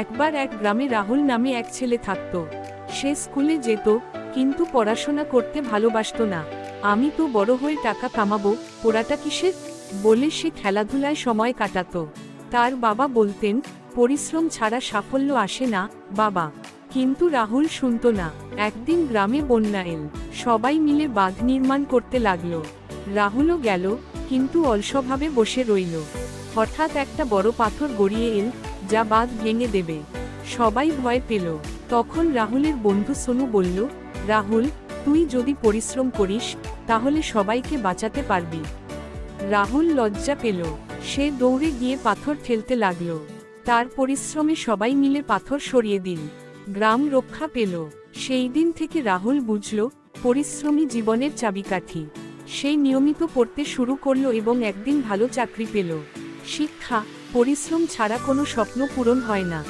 একবার এক গ্রামে রাহুল নামে এক ছেলে থাকত। সে স্কুলে যেত, কিন্তু পড়াশোনা করতে ভালোবাসতো না। আমি তো বড় হয়ে টাকা কামাবো, পড়াটা কিসের বলে সে খেলাধুলায় সময় কাটাতো। তার বাবা বলতেন, পরিশ্রম ছাড়া সাফল্য আসে না বাবা। কিন্তু রাহুল শুনতো না। একদিন গ্রামে বন্যা এল, সবাই মিলে বাঁধ নির্মাণ করতে লাগলো। রাহুলও গেল, কিন্তু অলসভাবে বসে রইল। হঠাৎ একটা বড় পাথর গড়িয়ে এল, যা বাঁধ ভেঙে দেবে। সবাই ভয় পেল। তখন রাহুলের বন্ধু সোনু বলল, রাহুল, তুই যদি পরিশ্রম করিস তাহলে সবাইকে বাঁচাতে পারবি। রাহুল লজ্জা পেল। সে দৌড়ে গিয়ে পাথর ঠেলতে লাগল। তার পরিশ্রমে সবাই মিলে পাথর সরিয়ে দিল। গ্রাম রক্ষা পেল। সেই দিন থেকে রাহুল বুঝল, পরিশ্রমী জীবনের চাবিকাঠি। সে নিয়মিত পড়তে শুরু করলো এবং একদিন ভালো চাকরি পেল। শিক্ষা, পরিশ্রম ছাড়া কোনো স্বপ্ন পূরণ হয় না।